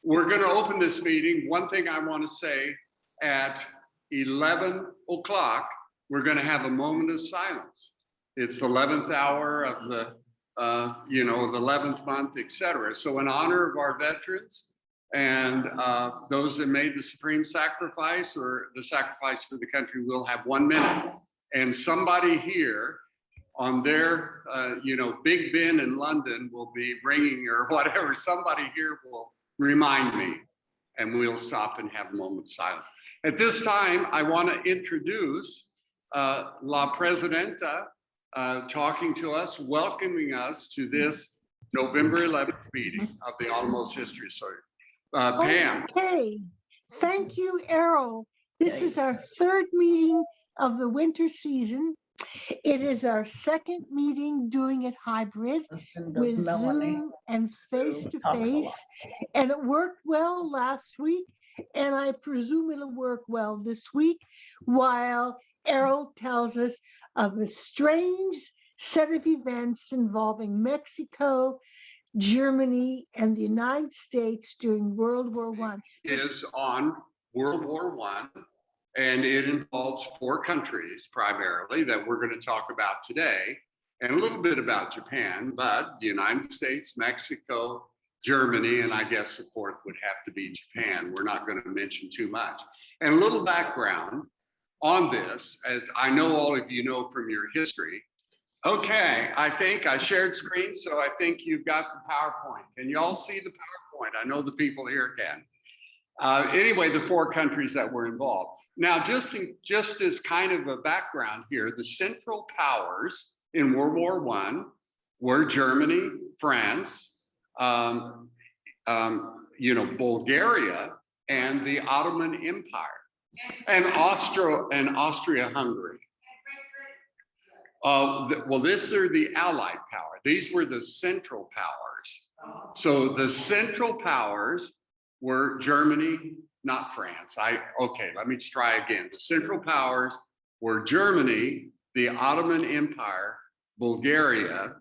We're going to open this meeting. One thing I want to say, at 11 o'clock, we're going to have a moment of silence. It's the 11th hour of the, the 11th month, etc. So in honor of our veterans and those that made the supreme sacrifice or the sacrifice for the country, we'll have 1 minute. And somebody here on their, Big Ben in London will be ringing or whatever. Somebody here will remind me, and we'll stop and have a moment of silence. At this time, I want to introduce La Presidenta talking to us, welcoming us to this November 11th meeting of the Alamos History Society. Pam. Okay, thank you, Errol. This is our third meeting of the winter season. It is our second meeting doing it hybrid with Zoom and face-to-face, and it worked well last week, and I presume it'll work well this week, while Errol tells us of a strange set of events involving Mexico, Germany, and the United States during World War I. Is on World War I. And it involves 4 countries primarily that we're going to talk about today, and a little bit about Japan, but the United States, Mexico, Germany, and I guess the fourth would have to be Japan. We're not going to mention too much. And a little background on this, as I know all of you know from your history. Okay, I think I shared screen, so I think you've got the PowerPoint. Can you all see the PowerPoint? I know the people here can. Anyway, the 4 countries that were involved. Now, just as kind of a background here, the Central Powers in World War I were Germany, France, Bulgaria, and the Ottoman Empire, and Austria-Hungary. Well, these are the Allied power. These were the Central Powers. So the Central Powers were Germany, not France. Okay, let me try again. The Central Powers were Germany, the Ottoman Empire, Bulgaria,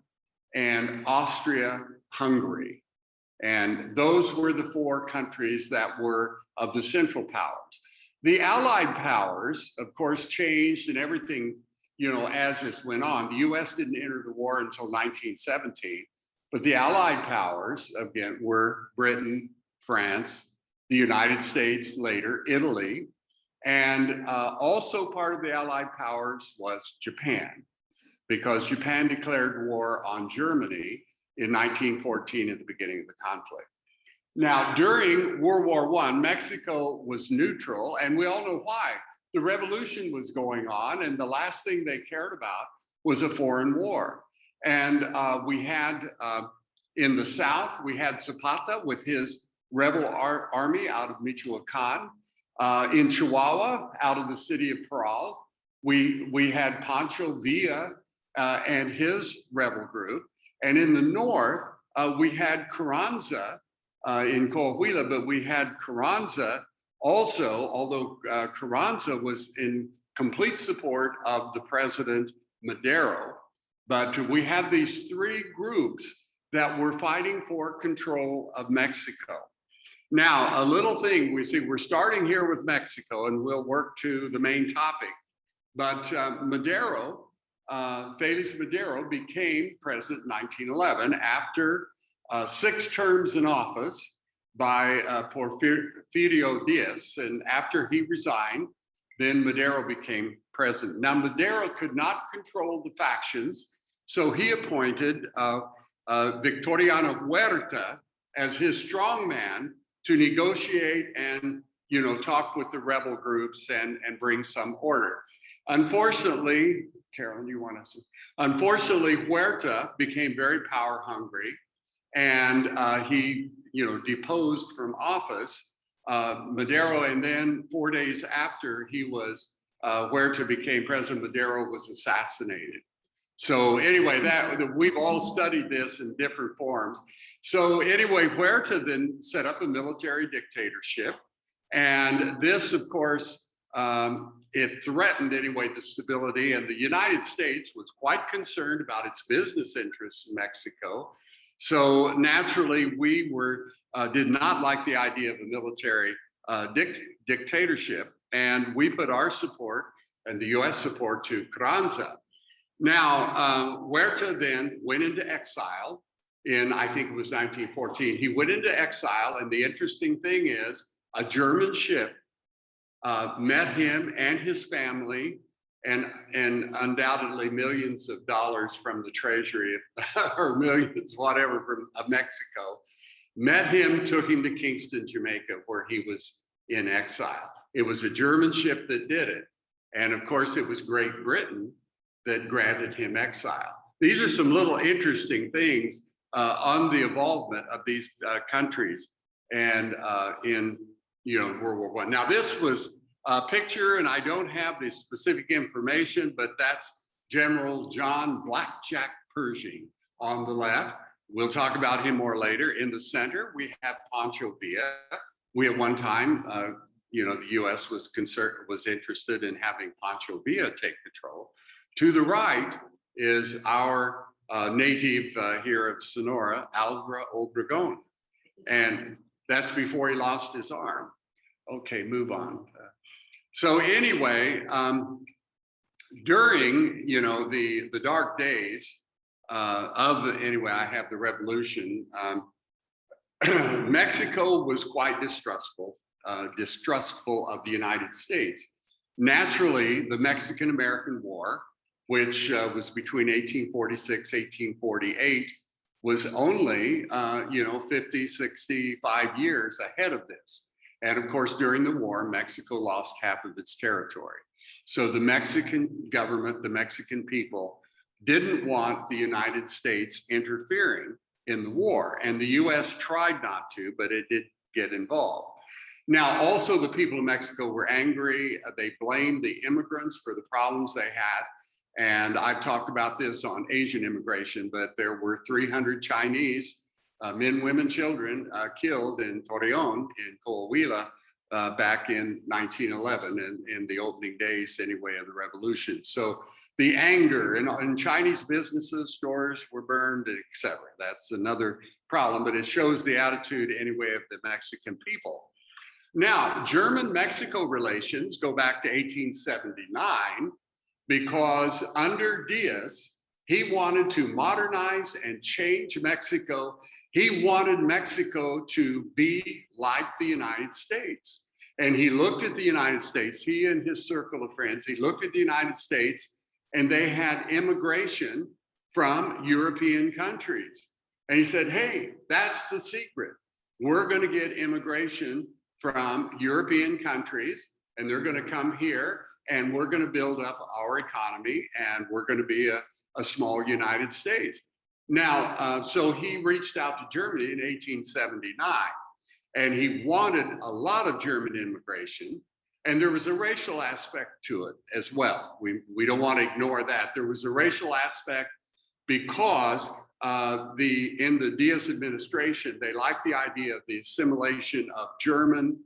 and Austria-Hungary. And those were the 4 countries that were of the Central Powers. The Allied powers, of course, changed and everything, as this went on. The US didn't enter the war until 1917, but the Allied powers, again, were Britain, France, the United States later, Italy, and also part of the Allied powers was Japan, because Japan declared war on Germany in 1914 at the beginning of the conflict. Now, during World War I, Mexico was neutral, and we all know why. The revolution was going on, and the last thing they cared about was a foreign war. And we had, in the South, we had Zapata with his rebel army out of Michoacan. In Chihuahua, out of the city of Parral, we had Pancho Villa and his rebel group. And in the north, we had Carranza in Coahuila, but we had Carranza also, although Carranza was in complete support of the president Madero. But we had these 3 groups that were fighting for control of Mexico. Now, a little thing, we're starting here with Mexico, and we'll work to the main topic. But Madero, Félix Madero, became president in 1911 after 6 terms in office by Porfirio Diaz. And after he resigned, then Madero became president. Now, Madero could not control the factions, so he appointed Victoriano Huerta as his strongman to negotiate and talk with the rebel groups and bring some order. Unfortunately, Carolyn, unfortunately, Huerta became very power hungry, and he deposed from office Madero, and then 4 days after he was Huerta became president, Madero was assassinated. So anyway, we've all studied this in different forms. So anyway, Huerta then set up a military dictatorship. And this, of course, it threatened anyway the stability, and the United States was quite concerned about its business interests in Mexico. So naturally, we were did not like the idea of a military dictatorship, and we put our support and the US support to Carranza. Now, Huerta then went into exile in, I think it was 1914. He went into exile, and the interesting thing is a German ship met him and his family, and undoubtedly millions of dollars from the treasury or millions, whatever, from Mexico, met him, took him to Kingston, Jamaica, where he was in exile. It was a German ship that did it. And of course, it was Great Britain that granted him exile. These are some little interesting things on the involvement of these countries and in World War I. Now, this was a picture, and I don't have the specific information, but that's General John Blackjack Pershing on the left. We'll talk about him more later. In the center, we have Pancho Villa. We at one time, the U.S. was interested in having Pancho Villa take control. To the right is our native here of Sonora, Alvaro Obregón, and that's before he lost his arm. Okay, move on. So anyway, during the dark days I have the revolution. Mexico was quite distrustful of the United States. Naturally, the Mexican-American War, which was between 1846, 1848, was only 50, 65 years ahead of this. And of course, during the war, Mexico lost half of its territory. So the Mexican government, the Mexican people, didn't want the United States interfering in the war. And the US tried not to, but it did get involved. Now, also the people of Mexico were angry. They blamed the immigrants for the problems they had. And I've talked about this on Asian immigration, but there were 300 Chinese men, women, children killed in Torreon, in Coahuila, back in 1911, in the opening days, anyway, of the revolution. So the anger in Chinese businesses, stores were burned, etc. That's another problem, but it shows the attitude, anyway, of the Mexican people. Now, German-Mexico relations go back to 1879, because under Diaz, he wanted to modernize and change Mexico. He wanted Mexico to be like the United States. And he looked at the United States, he and his circle of friends, he looked at the United States, and they had immigration from European countries. And he said, hey, that's the secret. We're going to get immigration from European countries, and they're going to come here, and we're going to build up our economy, and we're going to be a small United States. Now, so he reached out to Germany in 1879, and he wanted a lot of German immigration, and there was a racial aspect to it as well. We don't want to ignore that. There was a racial aspect because in the Diaz administration, they liked the idea of the assimilation of German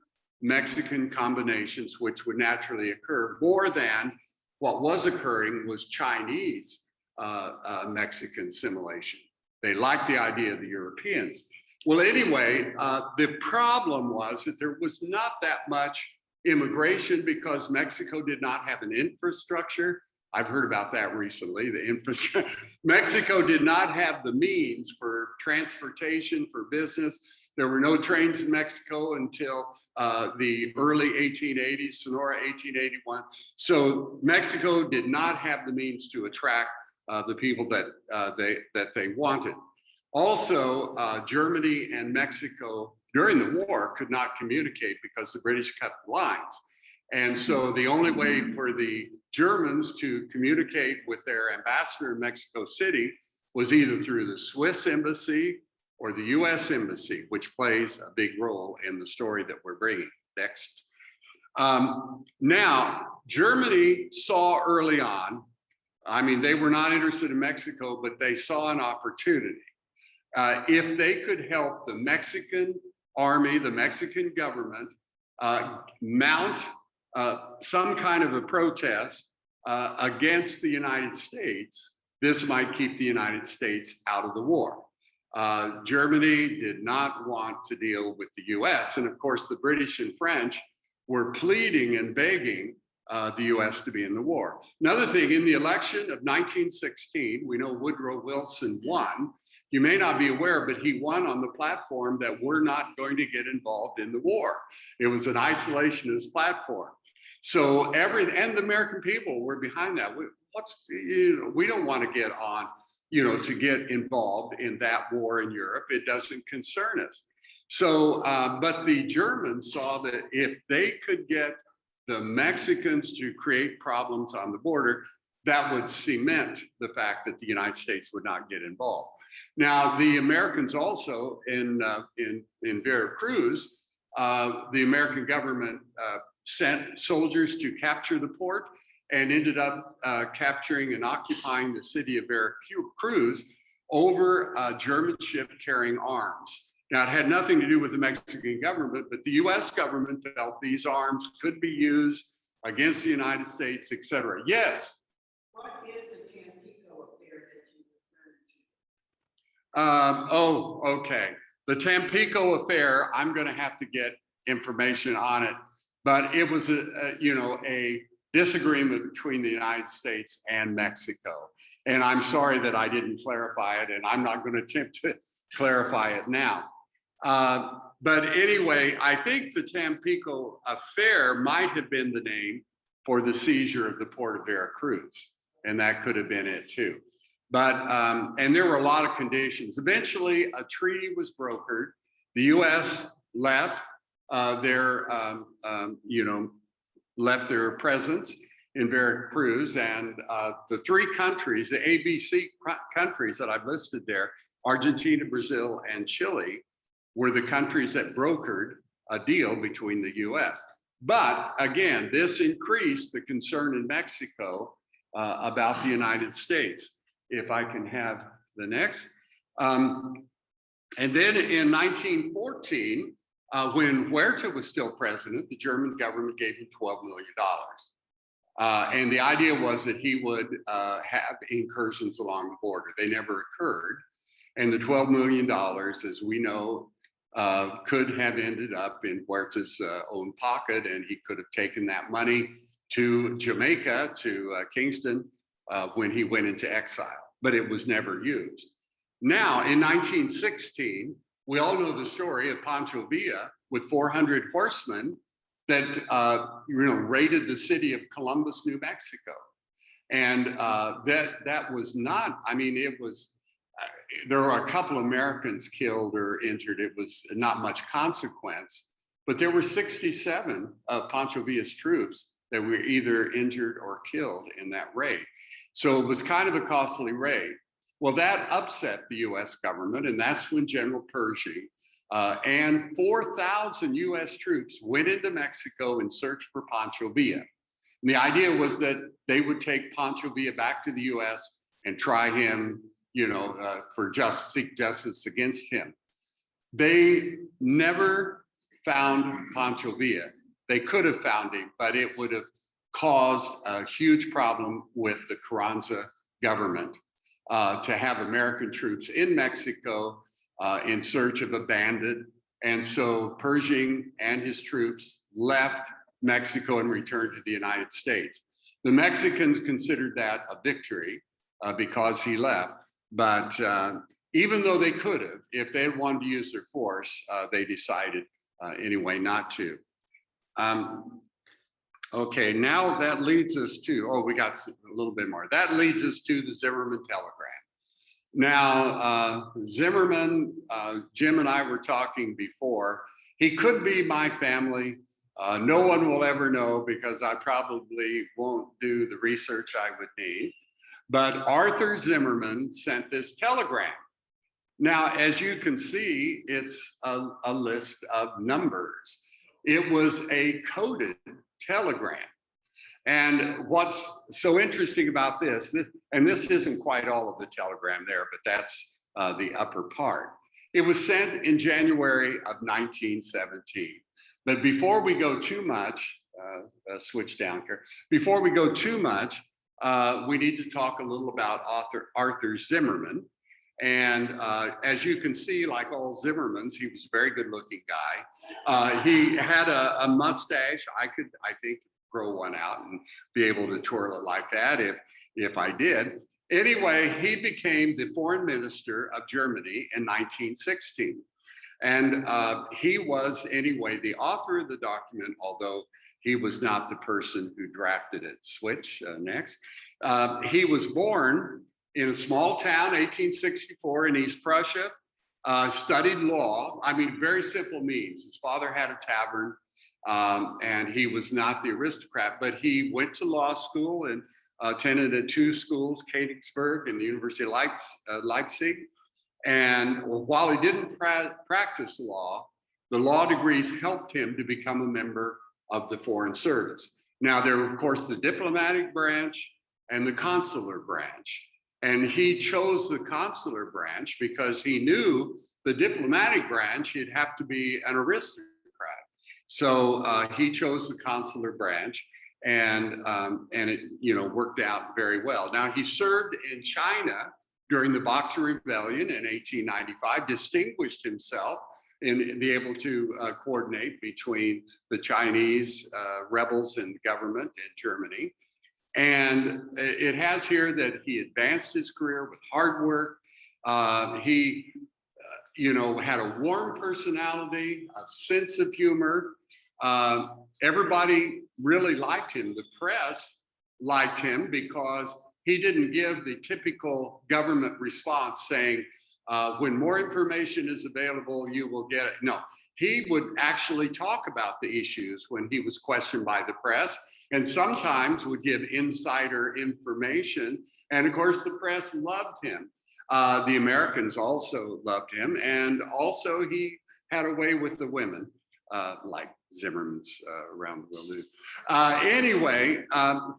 Mexican combinations, which would naturally occur more than what was occurring was Chinese Mexican assimilation. They liked the idea of the Europeans. Well, anyway, the problem was that there was not that much immigration because Mexico did not have an infrastructure. I've heard about that recently, the infrastructure. Mexico did not have the means for transportation, for business. There were no trains in Mexico until the early 1880s, Sonora 1881. So Mexico did not have the means to attract the people that they wanted. Also, Germany and Mexico during the war could not communicate because the British cut the lines. And so the only way for the Germans to communicate with their ambassador in Mexico City was either through the Swiss embassy or the US embassy, which plays a big role in the story that we're bringing next. Now, Germany saw early on, I mean, they were not interested in Mexico, but they saw an opportunity. If they could help the Mexican army, the Mexican government, mount some kind of a protest against the United States, this might keep the United States out of the war. Germany did not want to deal with the US. And of course, the British and French were pleading and begging the US to be in the war. Another thing, in the election of 1916, we know Woodrow Wilson won. You may not be aware, but he won on the platform that we're not going to get involved in the war. It was an isolationist platform. So and the American people were behind that. We don't want to get on, to get involved in that war in Europe. It doesn't concern us. So, but the Germans saw that if they could get the Mexicans to create problems on the border, that would cement the fact that the United States would not get involved. Now, the Americans also in Veracruz, the American government sent soldiers to capture the port and ended up capturing and occupying the city of Veracruz over a German ship carrying arms. Now, it had nothing to do with the Mexican government, but the US government felt these arms could be used against the United States, et cetera. Yes? What is the Tampico affair that you referred to? Okay. The Tampico affair, I'm going to have to get information on it, but it was a disagreement between the United States and Mexico. And I'm sorry that I didn't clarify it, and I'm not going to attempt to clarify it now. But anyway, I think the Tampico affair might have been the name for the seizure of the port of Veracruz. And that could have been it too. But, and there were a lot of conditions. Eventually, a treaty was brokered. The US left left their presence in Veracruz, and the three countries, the ABC countries that I've listed there, Argentina, Brazil, and Chile, were the countries that brokered a deal between the US. But again, this increased the concern in Mexico about the United States. If I can have the next. And then in 1914, when Huerta was still president, the German government gave him $12 million. And the idea was that he would have incursions along the border. They never occurred. And the $12 million, as we know, could have ended up in Huerta's own pocket, and he could have taken that money to Jamaica, to Kingston, when he went into exile, but it was never used. Now, in 1916, we all know the story of Pancho Villa with 400 horsemen that raided the city of Columbus, New Mexico. And that was not, I mean, it was, there were a couple Americans killed or injured. It was not much consequence, but there were 67 of Pancho Villa's troops that were either injured or killed in that raid. So it was kind of a costly raid. Well, that upset the US government, and that's when General Pershing and 4,000 US troops went into Mexico in search for Pancho Villa. And the idea was that they would take Pancho Villa back to the US and try him, seek justice against him. They never found Pancho Villa. They could have found him, but it would have caused a huge problem with the Carranza government to have American troops in Mexico in search of a bandit. And so Pershing and his troops left Mexico and returned to the United States. The Mexicans considered that a victory because he left. But even though they could have, if they had wanted to use their force, they decided anyway not to. Okay, now that leads us to, we got a little bit more. That leads us to the Zimmerman Telegraph. Now, Zimmerman, Jim and I were talking before, he could be my family. No one will ever know because I probably won't do the research I would need. But Arthurzimmerman sent this telegram. Now, as you can see, it's a list of numbers. It was a coded telegram. And what's so interesting about this, and this isn't quite all of the telegram there, but that's the upper part. It was sent in January of 1917. But before we go too much, switch down here. Before we go too much, we need to talk a little about Arthur Zimmerman. And as you can see, like all Zimmermans, he was a very good looking guy. He had a mustache. I think, grow one out and be able to twirl it like that if I did. Anyway, he became the foreign minister of Germany in 1916. And he was, anyway, the author of the document, although he was not the person who drafted it. Switch next. He was born in a small town, 1864 in East Prussia, studied law. I mean, very simple means. His father had a tavern, and he was not the aristocrat, but he went to law school and attended at two schools, Königsberg and the University of Leipzig. And while he didn't practice law, the law degrees helped him to become a member of the Foreign Service. Now, there were, of course, the diplomatic branch and the consular branch. And he chose the consular branch because he knew the diplomatic branch, he'd have to be an aristocrat. So he chose the consular branch, and it worked out very well. Now, he served in China during the Boxer Rebellion in 1895, distinguished himself in being able to coordinate between the Chinese rebels and the government in Germany. And it has here that he advanced his career with hard work. He had a warm personality, a sense of humor. Everybody really liked him. The press liked him because he didn't give the typical government response saying, when more information is available, you will get it. No, he would actually talk about the issues when he was questioned by the press, and sometimes would give insider information. And of course, the press loved him. The Americans also loved him. And also he had a way with the women, like Zimmerman's around the world. Anyway,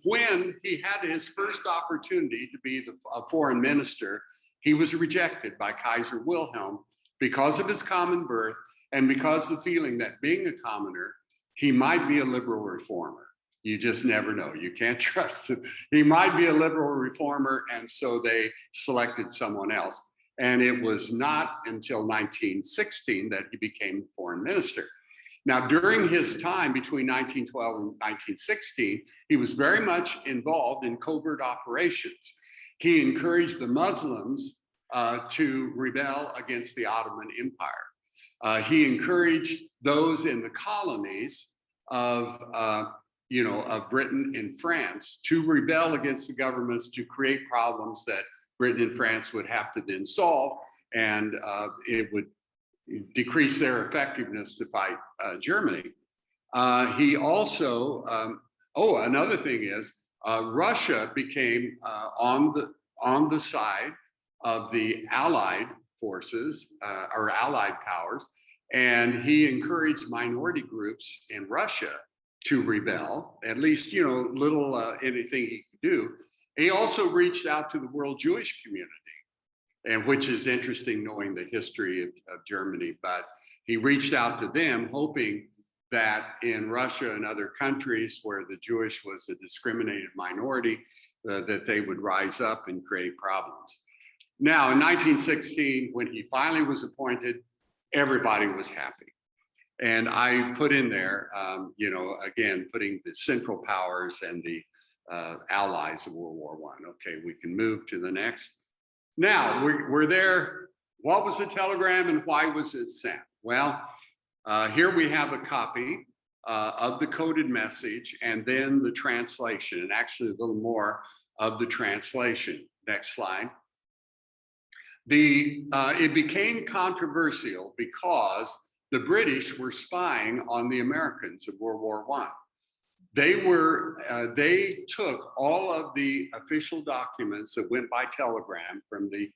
when he had his first opportunity to be a foreign minister, he was rejected by Kaiser Wilhelm because of his common birth and because of the feeling that being a commoner, he might be a liberal reformer. You just never know. You can't trust him. He might be a liberal reformer, and so they selected someone else. And it was not until 1916 that he became foreign minister. Now, during his time between 1912 and 1916, he was very much involved in covert operations. He encouraged the Muslims to rebel against the Ottoman Empire. He encouraged those in the colonies of Britain and France to rebel against the governments, to create problems that Britain and France would have to then solve, and it would decrease their effectiveness to fight Germany. He also, another thing is, Russia became on the side of the Allied forces or Allied powers, and he encouraged minority groups in Russia to rebel, at least, anything he could do. He also reached out to the world Jewish community, and which is interesting knowing the history of Germany, but he reached out to them hoping that in Russia and other countries where the Jewish was a discriminated minority, that they would rise up and create problems. Now, in 1916, when he finally was appointed, everybody was happy. And I put in there, again, putting the Central Powers and the allies of World War I. Okay, we can move to the next. Now, we're there. What was the telegram and why was it sent? Well, here we have a copy of the coded message and then the translation, and actually a little more of the translation. Next slide. It became controversial because the British were spying on the Americans of World War I. They took all of the official documents that went by telegram from the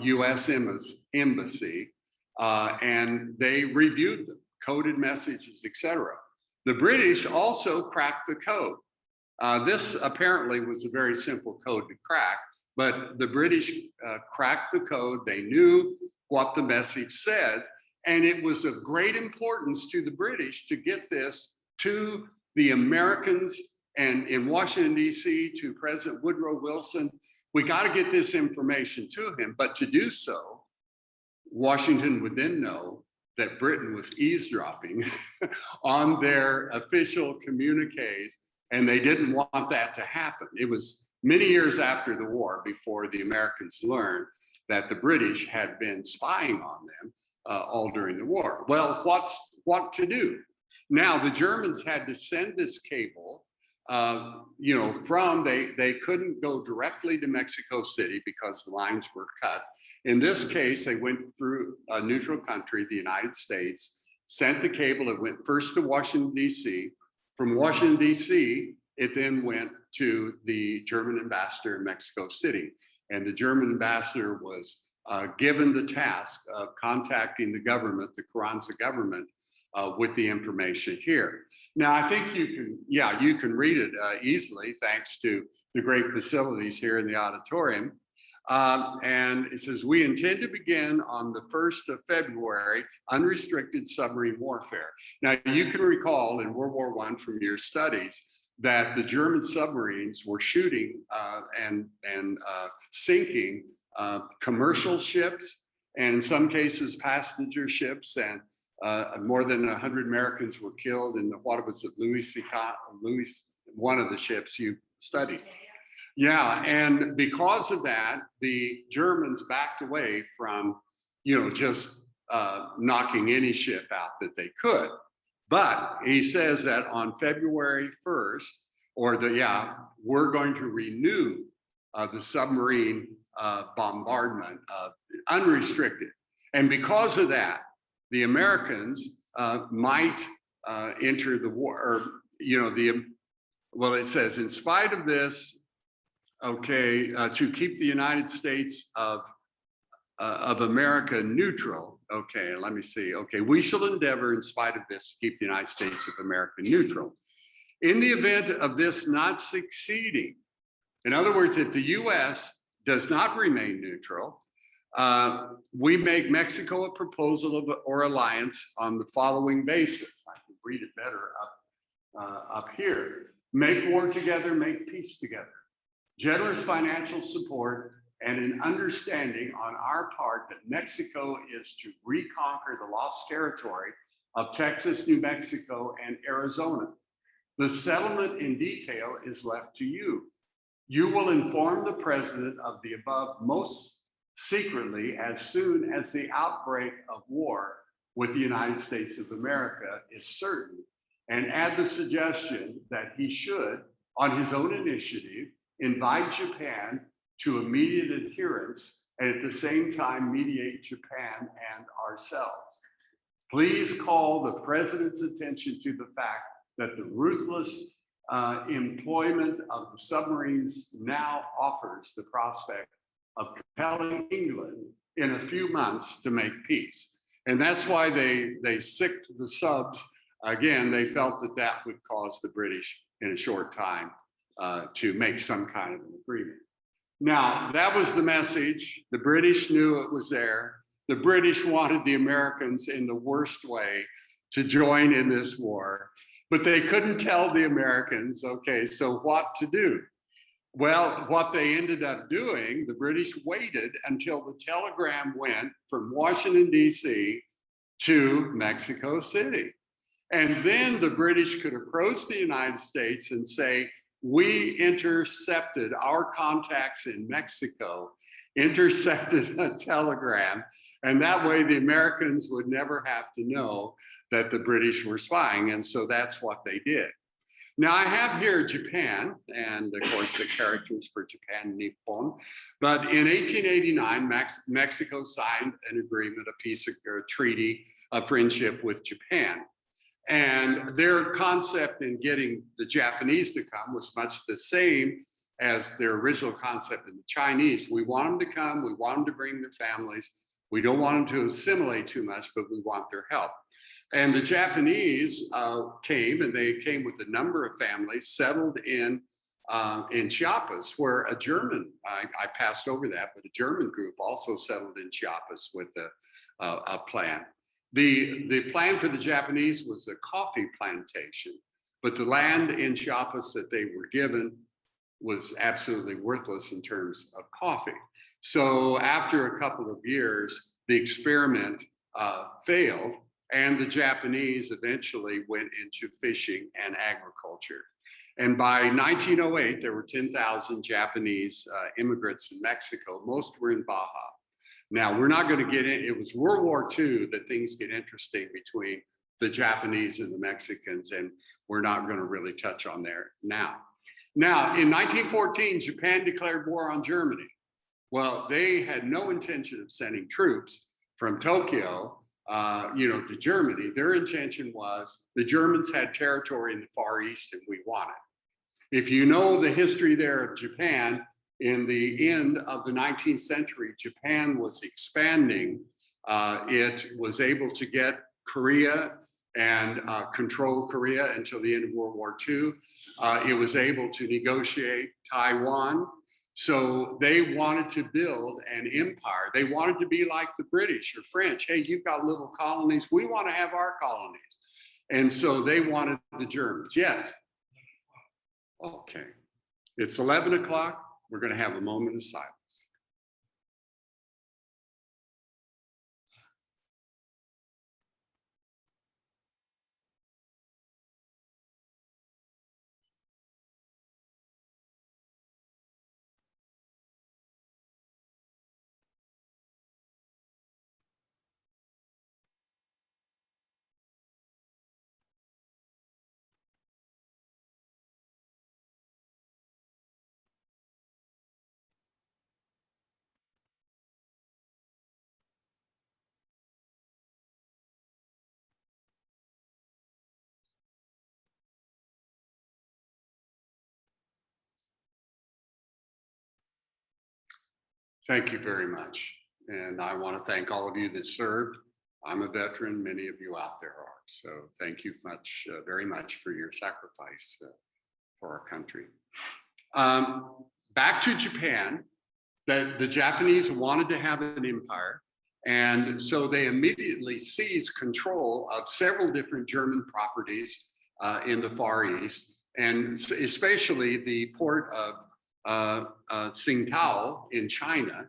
US embassy, and they reviewed them, coded messages, etc. The British also cracked the code. This apparently was a very simple code to crack, but the British cracked the code. They knew what the message said, and it was of great importance to the British to get this to the Americans, and in Washington, D.C., to President Woodrow Wilson, we got to get this information to him, but to do so, Washington would then know that Britain was eavesdropping on their official communiques, and they didn't want that to happen. It was many years after the war before the Americans learned that the British had been spying on them all during the war. Well, what to do? Now, the Germans had to send this cable, they couldn't go directly to Mexico City because the lines were cut. In this case, they went through a neutral country, the United States, sent the cable. It went first to Washington, D.C. From Washington, D.C., it then went to the German ambassador in Mexico City. And the German ambassador was given the task of contacting the government, the Carranza government, with the information here. Now, I think you can read it easily thanks to the great facilities here in the auditorium. And it says, we intend to begin on the 1st of February, unrestricted submarine warfare. Now, you can recall in World War I from your studies that the German submarines were shooting and sinking commercial ships, and in some cases passenger ships, and more than 100 Americans were killed in what was it, Louis, one of the ships you studied. Yeah, and because of that, the Germans backed away from, just knocking any ship out that they could. But he says that on February 1st, we're going to renew the submarine bombardment, unrestricted. And because of that, the Americans might enter the war, it says, in spite of this, to keep the United States of America neutral. Okay, let me see. Okay, we shall endeavor, in spite of this, to keep the United States of America neutral. In the event of this not succeeding, in other words, if the U.S. does not remain neutral, we make Mexico a proposal or alliance on the following basis. I can read it better up here. Make war together, make peace together. Generous financial support and an understanding on our part that Mexico is to reconquer the lost territory of Texas, New Mexico, and Arizona. The settlement in detail is left to you. You will inform the president of the above most secretly as soon as the outbreak of war with the United States of America is certain, and add the suggestion that he should, on his own initiative, invite Japan to immediate adherence and at the same time mediate Japan and ourselves. Please call the president's attention to the fact that the ruthless employment of the submarines now offers the prospect of compelling England in a few months to make peace. And that's why they sicked the subs. Again, they felt that would cause the British in a short time to make some kind of an agreement. Now, that was the message. The British knew it was there. The British wanted the Americans in the worst way to join in this war, but they couldn't tell the Americans, okay, so what to do? Well, what they ended up doing, the British waited until the telegram went from Washington, D.C. to Mexico City. And then the British could approach the United States and say, we intercepted, our contacts in Mexico intercepted a telegram, and that way the Americans would never have to know that the British were spying, and so that's what they did. Now I have here Japan, and of course the characters for Japan, Nippon, but in 1889, Mexico signed an agreement, a treaty of friendship with Japan. And their concept in getting the Japanese to come was much the same as their original concept in the Chinese. We want them to come, we want them to bring their families. We don't want them to assimilate too much, but we want their help. And the Japanese came, and they came with a number of families settled in Chiapas, where a German, I passed over that, but a German group also settled in Chiapas with a plan. The plan for the Japanese was a coffee plantation, but the land in Chiapas that they were given was absolutely worthless in terms of coffee. So after a couple of years, the experiment failed, and the Japanese eventually went into fishing and agriculture. And by 1908, there were 10,000 Japanese immigrants in Mexico. Most were in Baja. Now, we're not going to get in, it was World War II that things get interesting between the Japanese and the Mexicans, and we're not going to really touch on there now. Now, in 1914, Japan declared war on Germany. Well, they had no intention of sending troops from Tokyo, to Germany. Their intention was the Germans had territory in the Far East and we want it. If you know the history there of Japan, in the end of the 19th century, Japan was expanding. It was able to get Korea and control Korea until the end of World War II. It was able to negotiate Taiwan. So they wanted to build an empire. They wanted to be like the British or French. Hey, you've got little colonies. We want to have our colonies. And so they wanted the Germans. Yes. Okay. It's 11 o'clock. We're going to have a moment of silence. Thank you very much. And I want to thank all of you that served. I'm a veteran, many of you out there are. So thank you very much for your sacrifice for our country. Back to Japan, the Japanese wanted to have an empire. And so they immediately seized control of several different German properties in the Far East, and especially the port of Tsingtao in China,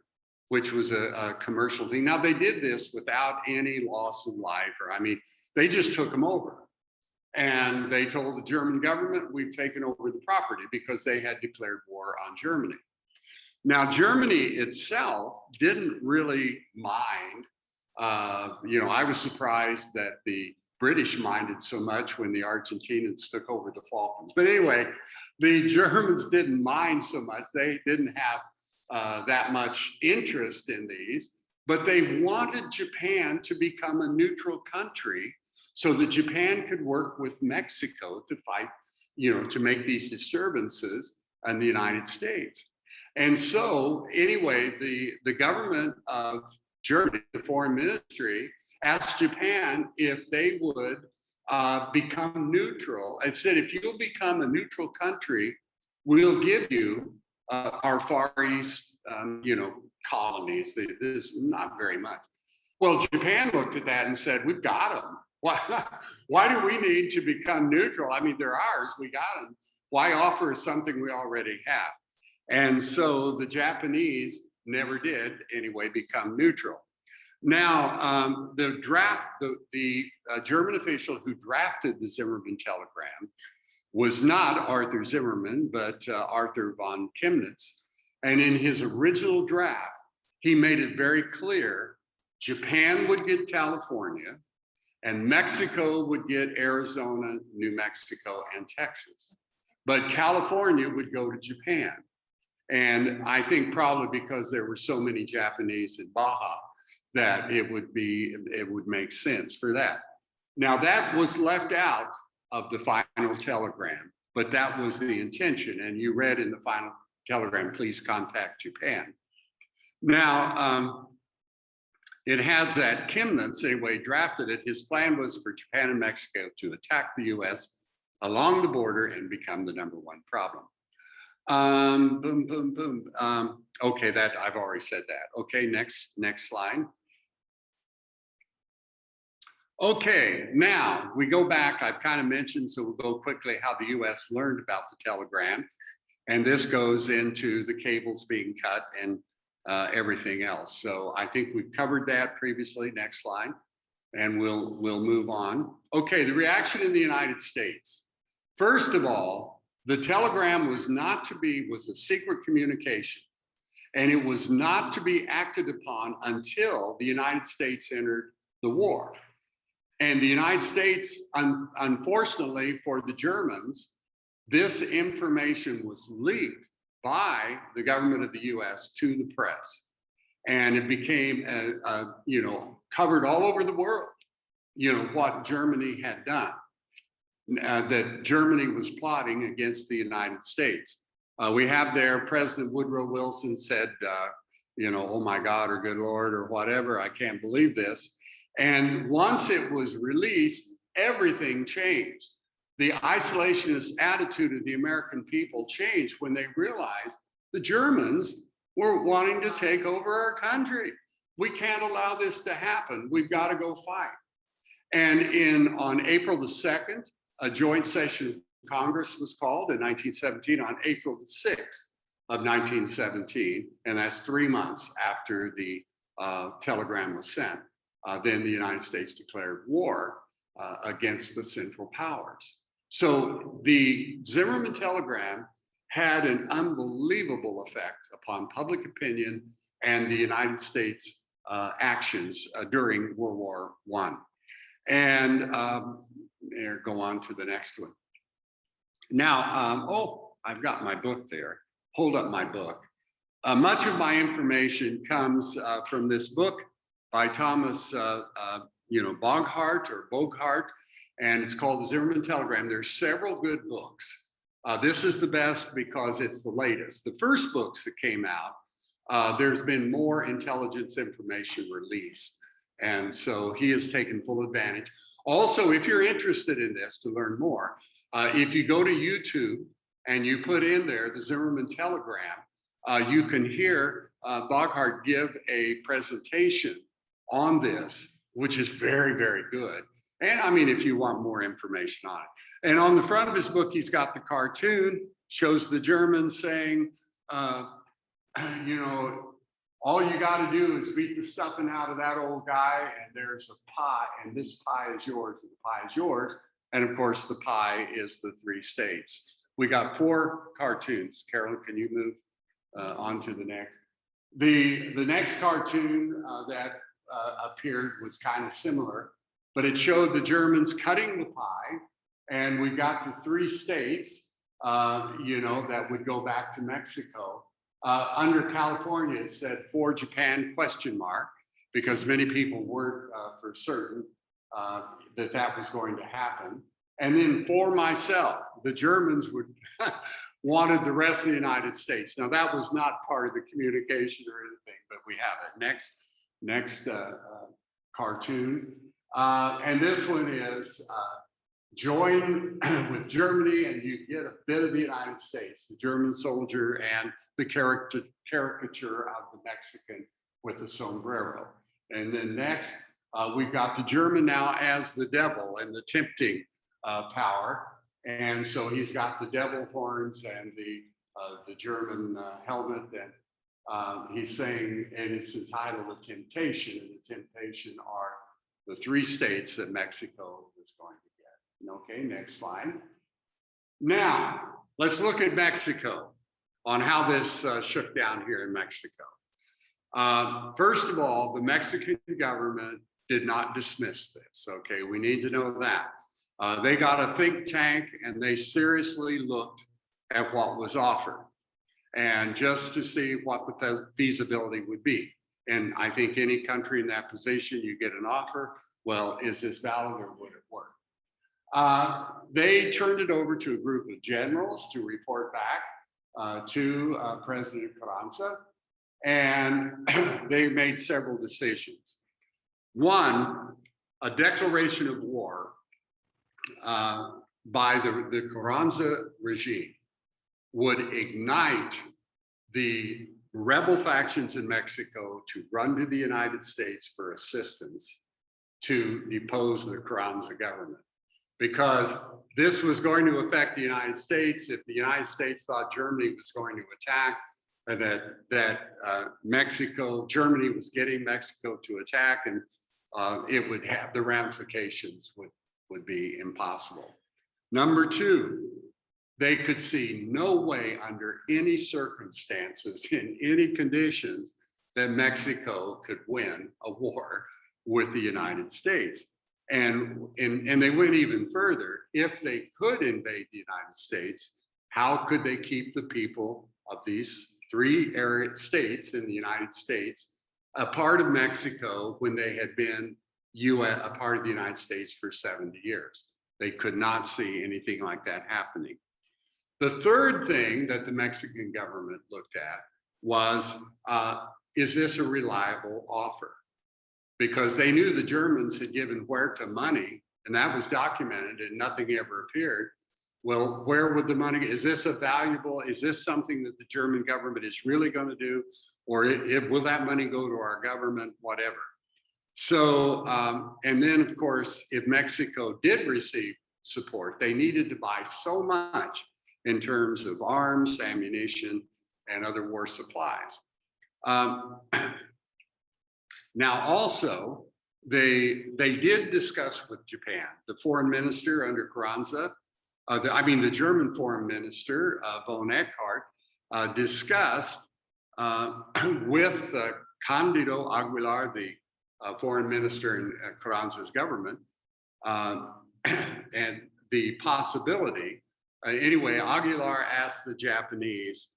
which was a commercial thing. Now, they did this without any loss of life, they just took them over. And they told the German government, we've taken over the property, because they had declared war on Germany. Now, Germany itself didn't really mind. I was surprised that the British minded so much when the Argentinians took over the Falklands. But anyway, the Germans didn't mind so much. They didn't have that much interest in these, but they wanted Japan to become a neutral country so that Japan could work with Mexico to fight, to make these disturbances in the United States. And so anyway, the government of Germany, the foreign ministry, asked Japan if they would become neutral. It said, if you'll become a neutral country, we'll give you our Far East, colonies. This is not very much. Well, Japan looked at that and said, we've got them. Why do we need to become neutral? They're ours, we got them. Why offer something we already have? And so the Japanese never did anyway become neutral. Now, the German official who drafted the Zimmerman Telegram was not Arthurzimmerman, but Arthur von Chemnitz. And in his original draft, he made it very clear Japan would get California and Mexico would get Arizona, New Mexico, and Texas. But California would go to Japan. And I think probably because there were so many Japanese in Baja, that it would make sense for that. Now, that was left out of the final telegram, but that was the intention. And you read in the final telegram, please contact Japan. Now, it had that Chemnitz anyway drafted it. His plan was for Japan and Mexico to attack the US along the border and become the #1 problem. Boom, boom, boom. Okay, that I've already said that. Okay, next slide. Okay, now we go back. I've kind of mentioned, so we'll go quickly how the US learned about the telegram. And this goes into the cables being cut and everything else. So I think we've covered that previously. Next slide. And we'll move on. Okay, the reaction in the United States. First of all, the telegram was a secret communication, and it was not to be acted upon until the United States entered the war. And the United States, unfortunately for the Germans, this information was leaked by the government of the US to the press. And it became, covered all over the world, what Germany had done, that Germany was plotting against the United States. We have there, President Woodrow Wilson said, oh my God, or good Lord, or whatever, I can't believe this. And once it was released, everything changed. The isolationist attitude of the American people changed when they realized the Germans were wanting to take over our country. We can't allow this to happen. We've got to go fight. And on April the 2nd, a joint session of Congress was called in 1917 on April the 6th of 1917. And that's 3 months after the telegram was sent. Then the United States declared war against the Central Powers. So the Zimmerman Telegram had an unbelievable effect upon public opinion and the United States actions during World War I. And go on to the next one. Now, I've got my book there. Hold up my book. Much of my information comes from this book by Thomas Bogart, and it's called the Zimmerman Telegram. There's several good books. This is the best because it's the latest. The first books that came out, there's been more intelligence information released. And so he has taken full advantage. Also, if you're interested in this to learn more, if you go to YouTube and you put in there the Zimmerman Telegram, you can hear Bogart give a presentation on this, which is very, very good. And I mean, if you want more information on it. And on the front of his book, he's got the cartoon, shows the Germans saying, all you got to do is beat the stuffing out of that old guy, and there's a pie, and this pie is yours, and the pie is yours. And of course, the pie is the 3 states. We got 4 cartoons. Carolyn, can you move on to the next? The next cartoon that appeared was kind of similar, but it showed the Germans cutting the pie, and we got the 3 states, that would go back to Mexico. Under California, it said for Japan, ? Because many people weren't for certain that was going to happen. And then for myself, the Germans would wanted the rest of the United States. Now that was not part of the communication or anything, but we have it. Next cartoon. And this one is join with Germany and you get a bit of the United States, the German soldier and the caricature of the Mexican with the sombrero. And then next, we've got the German now as the devil and the tempting power. And so he's got the devil horns and the German helmet, and he's saying, and it's entitled The Temptation, and the temptation are the 3 states that Mexico is going to get. Okay, next slide. Now, let's look at Mexico on how this shook down here in Mexico. First of all, the Mexican government did not dismiss this, okay? We need to know that. They got a think tank and they seriously looked at what was offered and just to see what the feasibility would be. And I think any country in that position, you get an offer, well, is this valid or would it work? They turned it over to a group of generals to report back to President Carranza, and they made several decisions. One, a declaration of war by the Carranza regime would ignite the rebel factions in Mexico to run to the United States for assistance to depose the Carranza government. Because this was going to affect the United States. If the United States thought Germany was going to attack, Germany was getting Mexico to attack, and it would have the ramifications would be impossible. Number two, they could see no way under any circumstances, in any conditions, that Mexico could win a war with the United States. And they went even further. If they could invade the United States, how could they keep the people of these three states in the United States a part of Mexico when they had been a part of the United States for 70 years? They could not see anything like that happening. The third thing that the Mexican government looked at was, is this a reliable offer? Because they knew the Germans had given Huerta money, and that was documented and nothing ever appeared. Well, where would the money, is this something that the German government is really going to do? Or will that money go to our government, whatever? So, and then of course, if Mexico did receive support, they needed to buy so much in terms of arms, ammunition, and other war supplies. Now, also, they did discuss with Japan, the foreign minister under Carranza, the German foreign minister, von Eckhart, discussed with Candido Aguilar, the foreign minister in Carranza's government, and the possibility. Anyway, Aguilar asked the Japanese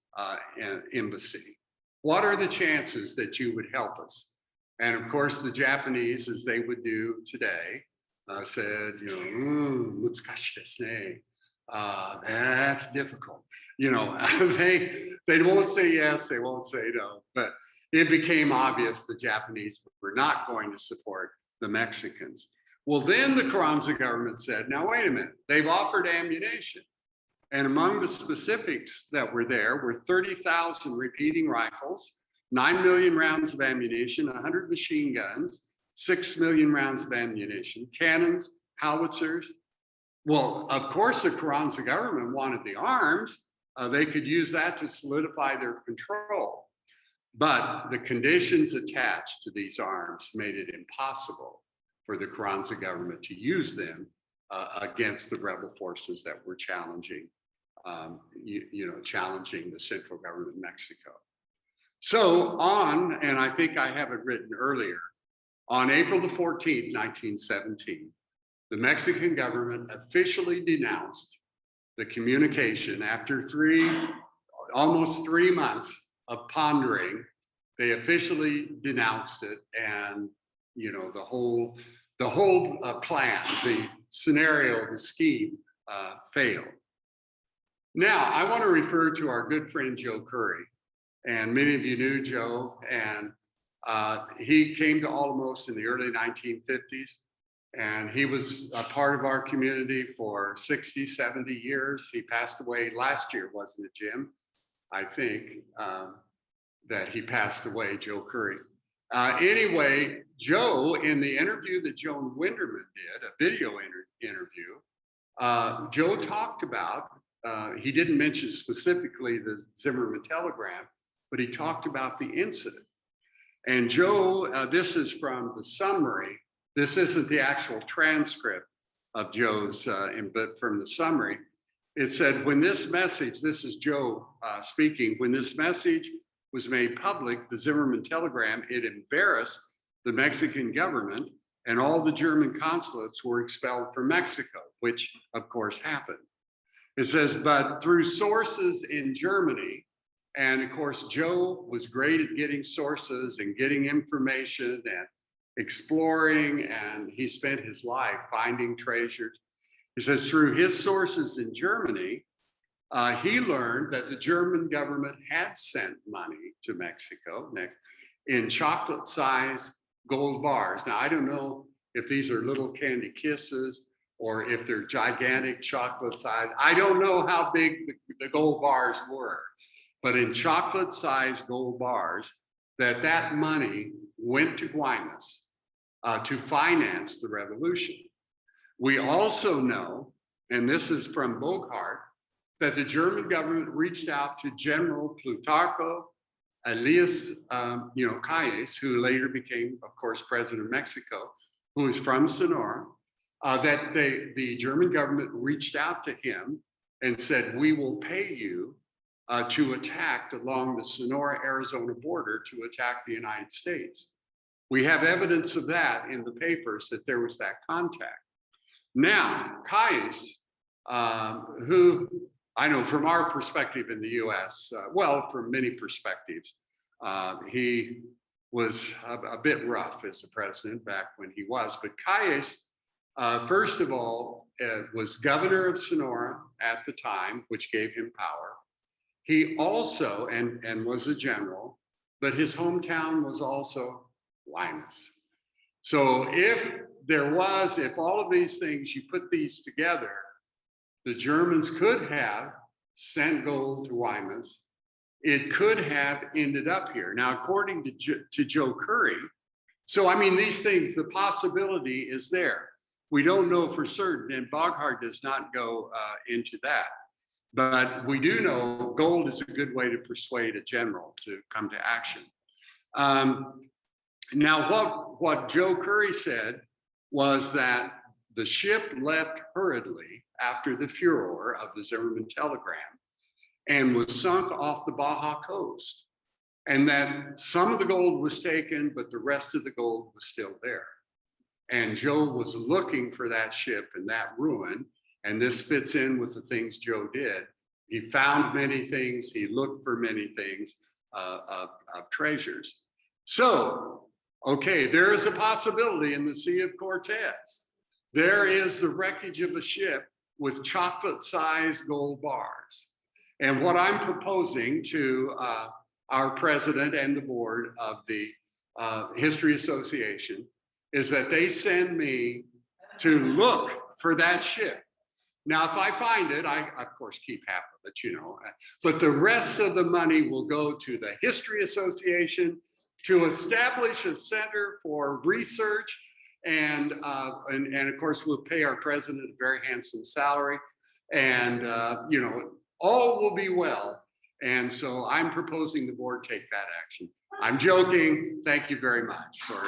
embassy, what are the chances that you would help us? And of course, the Japanese, as they would do today, said, mutsukashi desu ne. That's difficult. They won't say yes, they won't say no, but it became obvious the Japanese were not going to support the Mexicans. Well, then the Carranza government said, now wait a minute, they've offered ammunition. And among the specifics that were there were 30,000 repeating rifles, 9 million rounds of ammunition, 100 machine guns, 6 million rounds of ammunition, cannons, howitzers. Well, of course, the Carranza government wanted the arms. They could use that to solidify their control. But the conditions attached to these arms made it impossible for the Carranza government to use them against the rebel forces that were challenging, challenging the central government of Mexico. So and I think I have it written earlier, on April the 14th, 1917, the Mexican government officially denounced the communication after almost 3 months of pondering. They officially denounced it, and the whole plan, the scenario, the scheme failed. Now, I want to refer to our good friend Joe Curry, and many of you knew Joe, and he came to Alamos in the early 1950s, and he was a part of our community for 60, 70 years. He passed away last year, wasn't it, Jim? I think that he passed away, Joe Curry. Anyway, Joe, in the interview that Joan Winderman did, a video interview, Joe talked about, he didn't mention specifically the Zimmerman Telegraph, but he talked about the incident. And Joe, this is from the summary. This isn't the actual transcript of Joe's, but from the summary, it said, when this message, this is Joe speaking, when this message was made public, the Zimmerman Telegram, it embarrassed the Mexican government, and all the German consulates were expelled from Mexico, which of course happened. It says, but through sources in Germany, and of course, Joe was great at getting sources and getting information and exploring, and he spent his life finding treasures. He says, through his sources in Germany, he learned that the German government had sent money to Mexico in chocolate-sized gold bars. Now, I don't know if these are little candy kisses or if they're gigantic chocolate size. I don't know how big the gold bars were, but in chocolate-sized gold bars, that money went to Guaymas to finance the revolution. We also know and this is from Burckhardt, that the German government reached out to General Plutarco Elias, Calles, who later became, of course, president of Mexico, who is from Sonora, that the German government reached out to him and said, we will pay you to attack along the Sonora-Arizona border to attack the United States. We have evidence of that in the papers that there was that contact. Now, Calles, who I know from our perspective in the US, well, from many perspectives, he was a bit rough as a president back when he was, but Calles, first of all, was governor of Sonora at the time, which gave him power. He also, and was a general, but his hometown was also Guaymas. So if all of these things, you put these together, the Germans could have sent gold to Guaymas. It could have ended up here. Now, according to Joe Curry, so I mean, these things, the possibility is there. We don't know for certain, and Burckhardt does not go into that. But we do know gold is a good way to persuade a general to come to action. Now, what Joe Curry said was that the ship left hurriedly after the furor of the Zimmerman Telegraph and was sunk off the Baja coast, and that some of the gold was taken, but the rest of the gold was still there. And Joe was looking for that ship and that ruin, and this fits in with the things Joe did. He found many things, he looked for many things of treasures. So, okay, there is a possibility in the Sea of Cortez. There is the wreckage of a ship with chocolate-sized gold bars. And what I'm proposing to our president and the board of the History Association is that they send me to look for that ship. Now, if I find it, I of course keep half of it, but the rest of the money will go to the History Association to establish a center for research, and of course we'll pay our president a very handsome salary, and all will be well. And so I'm proposing the board take that action. I'm joking. Thank you very much for